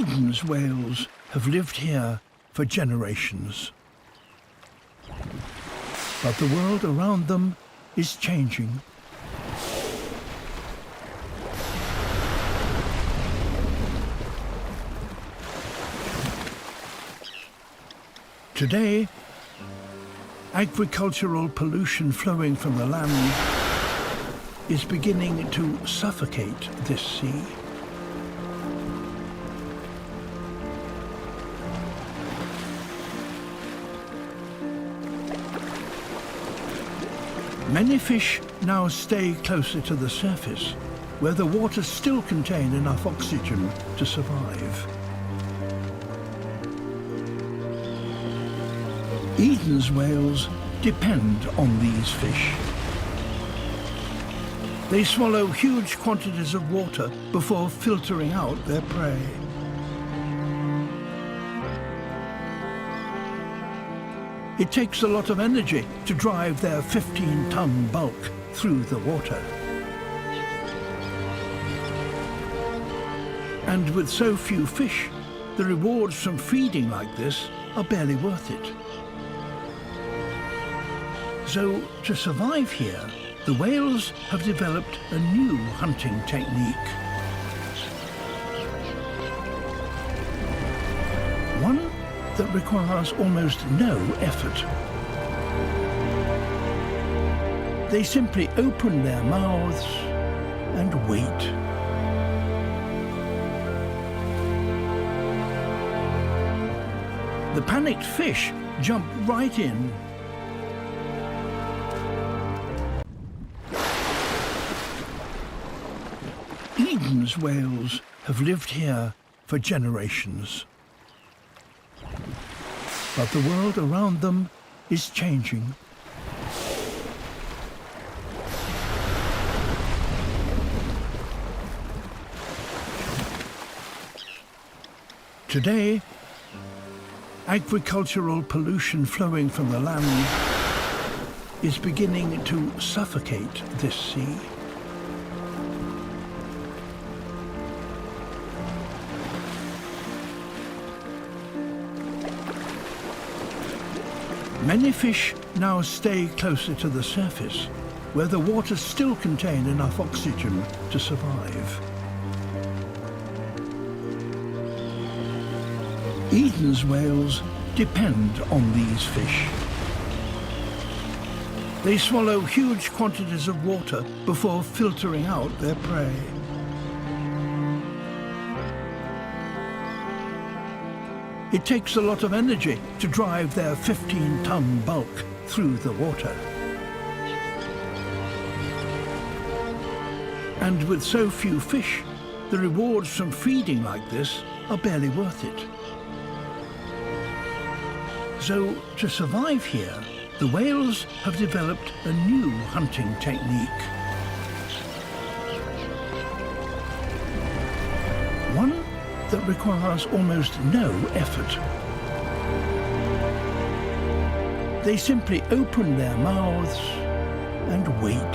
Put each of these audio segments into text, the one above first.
Eden's whales have lived here for generations. But the world around them is changing. Today, agricultural pollution flowing from the land is beginning to suffocate this sea. Many fish now stay closer to the surface, where the waters still contain enough oxygen to survive. Eden's whales depend on these fish. They swallow huge quantities of water before filtering out their prey. It takes a lot of energy to drive their 15-ton bulk through the water. And with so few fish, the rewards from feeding like this are barely worth it. So, to survive here, the whales have developed a new hunting technique. One that requires almost no effort. They simply open their mouths and wait. The panicked fish jump right in. Eden's whales have lived here for generations. But the world around them is changing. Today, agricultural pollution flowing from the land is beginning to suffocate this sea. Many fish now stay closer to the surface, where the waters still contain enough oxygen to survive. Eden's whales depend on these fish. They swallow huge quantities of water before filtering out their prey. It takes a lot of energy to drive their 15-ton bulk through the water. And with so few fish, the rewards from feeding like this are barely worth it. So, to survive here, the whales have developed a new hunting technique. One that requires almost no effort. They simply open their mouths and wait.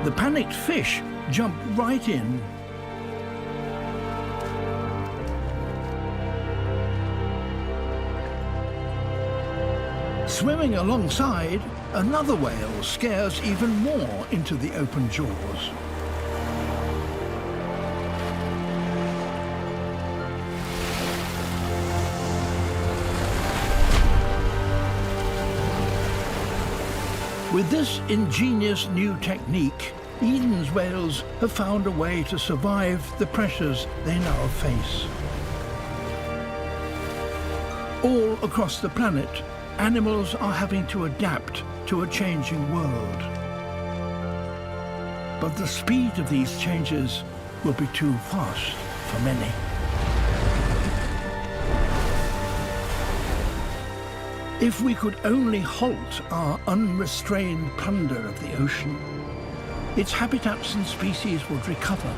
The panicked fish jump right in. Swimming alongside, another whale scares even more into the open jaws. With this ingenious new technique, Eden's whales have found a way to survive the pressures they now face. All across the planet, animals are having to adapt to a changing world. But the speed of these changes will be too fast for many. If we could only halt our unrestrained plunder of the ocean, its habitats and species would recover.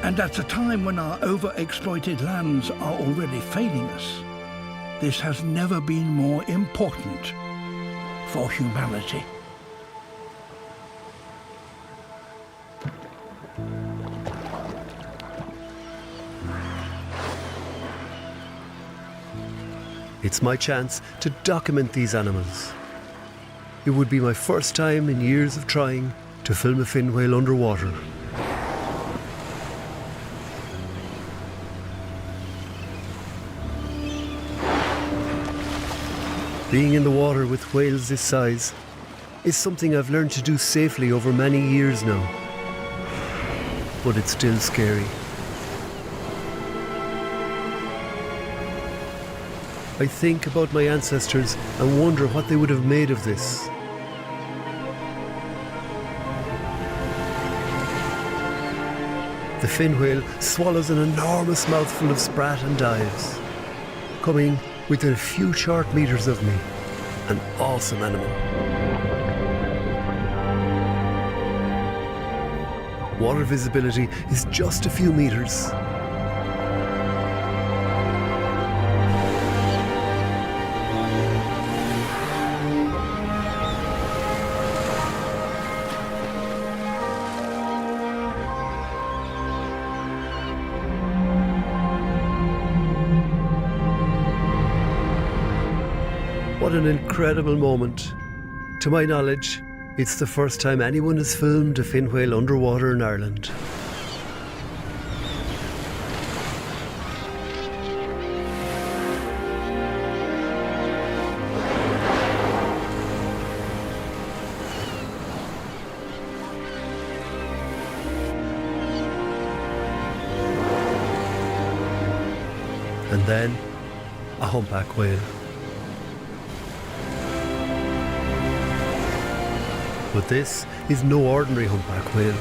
And at a time when our overexploited lands are already failing us, this has never been more important for humanity. It's my chance to document these animals. It would be my first time in years of trying to film a fin whale underwater. Being in the water with whales this size is something I've learned to do safely over many years now. But it's still scary. I think about my ancestors and wonder what they would have made of this. The fin whale swallows an enormous mouthful of sprat and dives, coming within a few short meters of me. An awesome animal. Water visibility is just a few meters. What an incredible moment. To my knowledge, it's the first time anyone has filmed a fin whale underwater in Ireland. And then, a humpback whale. But this is no ordinary humpback whale.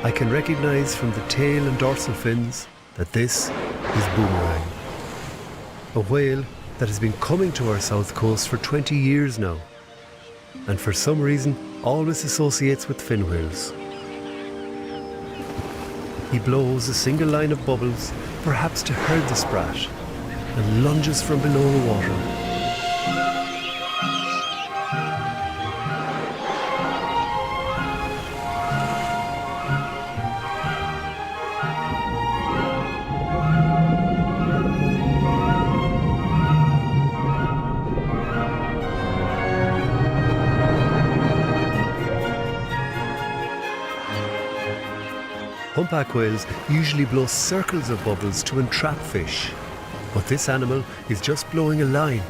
I can recognise from the tail and dorsal fins that this is Boomerang. A whale that has been coming to our south coast for 20 years now, and for some reason always associates with fin whales. He blows a single line of bubbles, perhaps to herd the sprat, and lunges from below the water. Humpback whales usually blow circles of bubbles to entrap fish, but this animal is just blowing a line.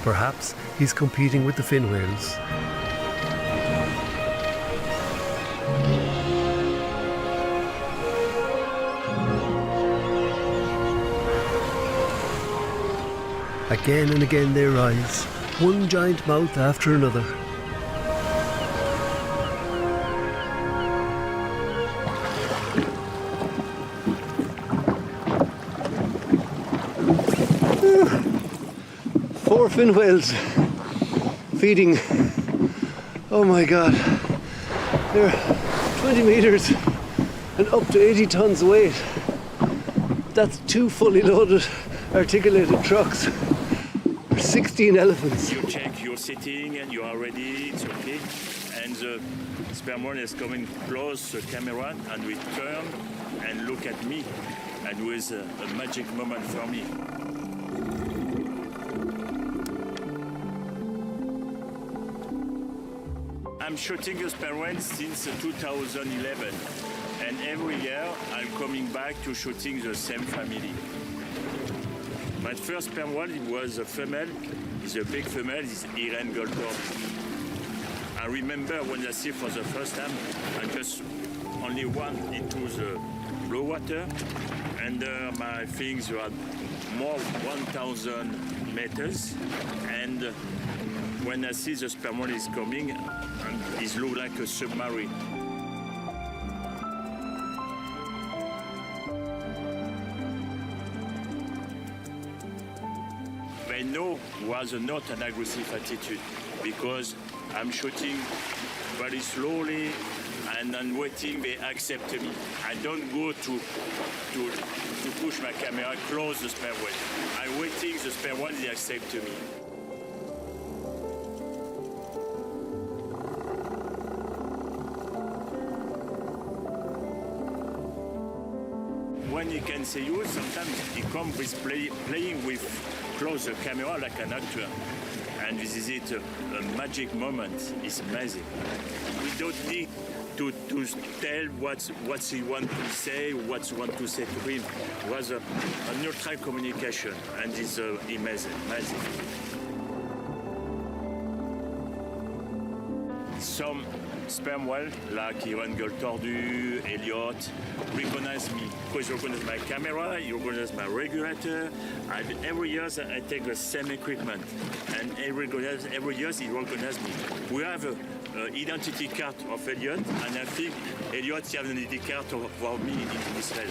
Perhaps he's competing with the fin whales. Again and again they rise, one giant mouth after another. Four fin whales feeding. Oh my god, they're 20 meters and up to 80 tons weight. That's 2 fully loaded articulated trucks or 16 elephants. You check your sitting and you are ready, it's okay. And the sperm whale is coming close to the camera and we turn and look at me, and it was a magic moment for me. I'm shooting a sperm whale since 2011, and every year I'm coming back to shooting the same family. My first sperm whale was a female, it's a big female, it's Irene Goldthorpe. I remember when I see for the first time, I just only one into the blue water, and my things were more 1,000 meters, and when I see the sperm whale is coming, and it looks like a submarine. They know was not an aggressive attitude because I'm shooting very slowly and then waiting they accept me. I don't go to push my camera close the sperm whale. I'm waiting the sperm whale they accept me. When he can see you, sometimes he comes with playing with close the camera like an actor. And this is it, a magic moment. It's amazing. We don't need to tell what he want to say, what he want to say to him. It was a neutral communication, and it's amazing. Some sperm whale, like Iran Gull Tordu, Elliot, recognize me because you recognize my camera, you recognize my regulator, and every year I take the same equipment, and every year he recognizes me. We have an identity card of Elliot, and I think Elliot has an identity card for me in Israel.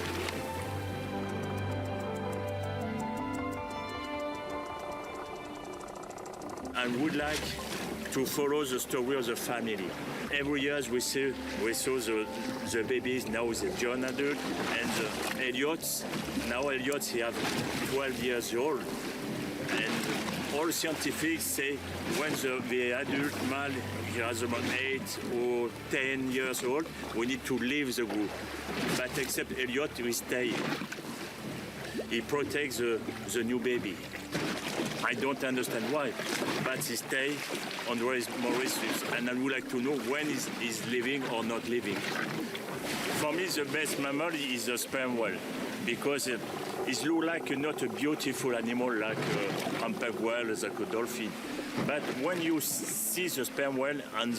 I would like to follow the story of the family. Every year we saw the babies, now the young adult, and the Elliot. Now Elliot he have 12 years old, and all scientists say when the adult male he has about 8 or 10 years old, we need to leave the group. But except Elliot, we stay. He protects the new baby. I don't understand why, but he stays on Mauritius, and I would like to know when he's living or not living. For me, the best mammal is the sperm whale, because it looks like not a beautiful animal like a humpback whale, like a dolphin. But when you see the sperm whale, and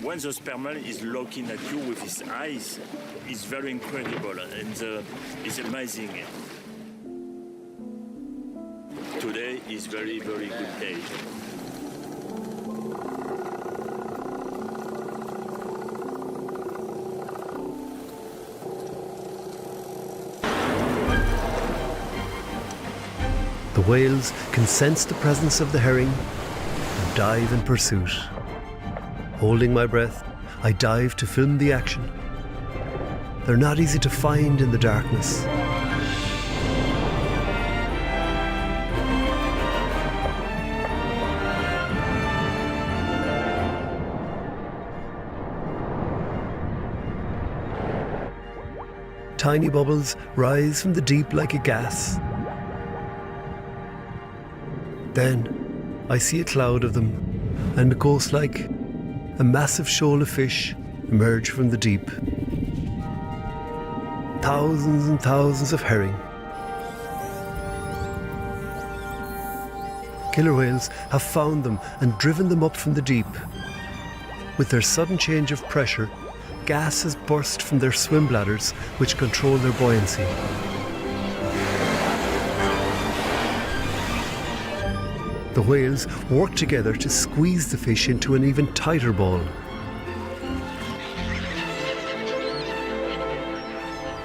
when the sperm whale is looking at you with his eyes, it's very incredible, and it's amazing. Today is very, very good day. The whales can sense the presence of the herring and dive in pursuit. Holding my breath, I dive to film the action. They're not easy to find in the darkness. Tiny bubbles rise from the deep like a gas. Then I see a cloud of them, and it goes like a massive shoal of fish emerge from the deep. Thousands and thousands of herring. Killer whales have found them and driven them up from the deep. With their sudden change of pressure, gas has burst from their swim bladders, which control their buoyancy. The whales work together to squeeze the fish into an even tighter ball.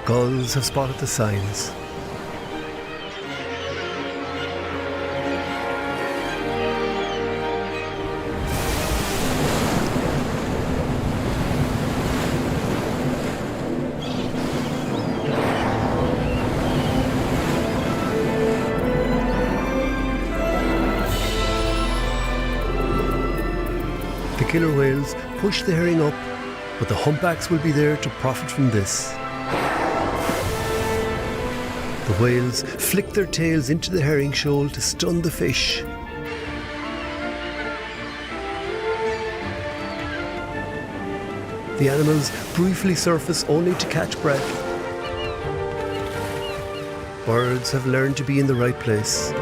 Gulls have spotted the signs. The killer whales push the herring up, but the humpbacks will be there to profit from this. The whales flick their tails into the herring shoal to stun the fish. The animals briefly surface only to catch breath. Birds have learned to be in the right place.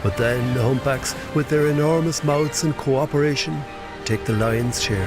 But then the humpbacks, with their enormous mouths and cooperation, take the lion's share.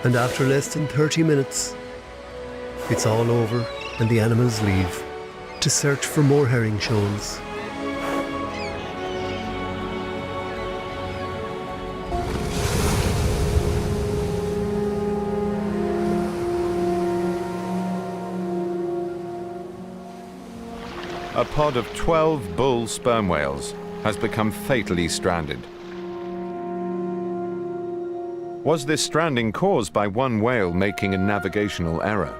And after less than 30 minutes, it's all over and the animals leave to search for more herring shoals. A pod of 12 bull sperm whales has become fatally stranded. Was this stranding caused by one whale making a navigational error?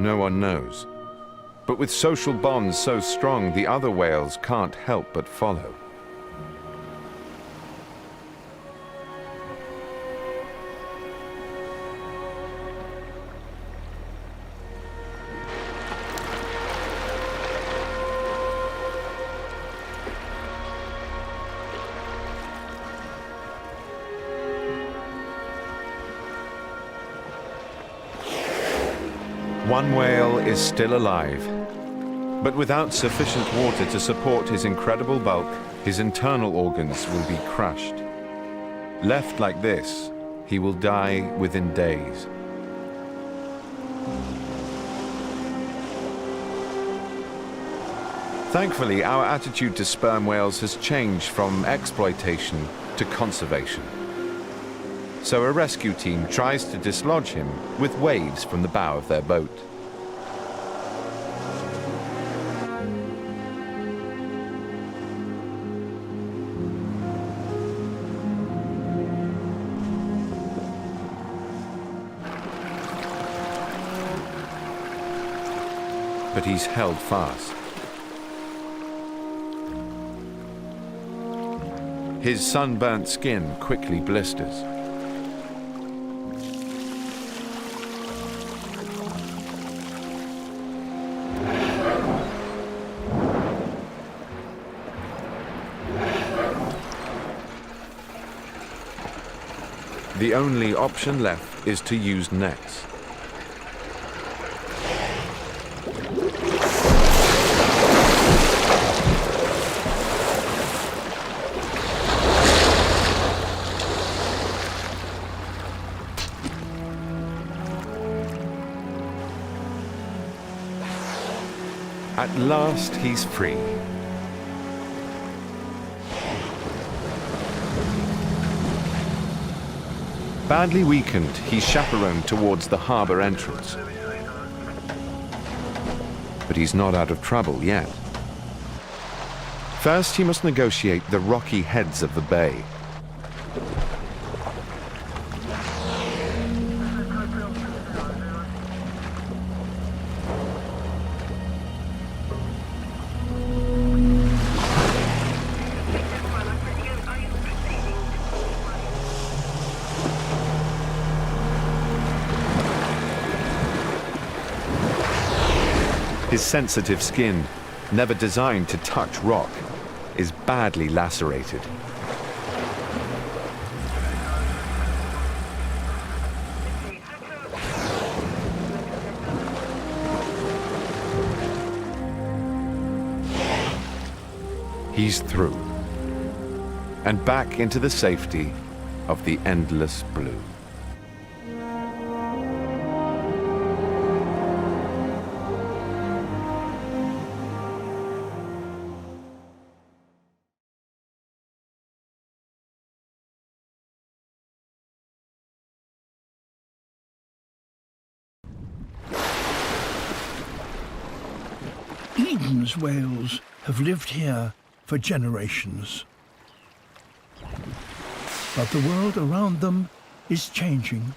No one knows. But with social bonds so strong, the other whales can't help but follow. One whale is still alive, but without sufficient water to support his incredible bulk, his internal organs will be crushed. Left like this, he will die within days. Thankfully, our attitude to sperm whales has changed from exploitation to conservation. So a rescue team tries to dislodge him with waves from the bow of their boat. But he's held fast. His sunburnt skin quickly blisters. The only option left is to use nets. At last, he's free. Badly weakened, he's chaperoned towards the harbour entrance. But he's not out of trouble yet. First, he must negotiate the rocky heads of the bay. His sensitive skin, never designed to touch rock, is badly lacerated. He's through, and back into the safety of the endless blue. Eden's whales have lived here for generations. But the world around them is changing.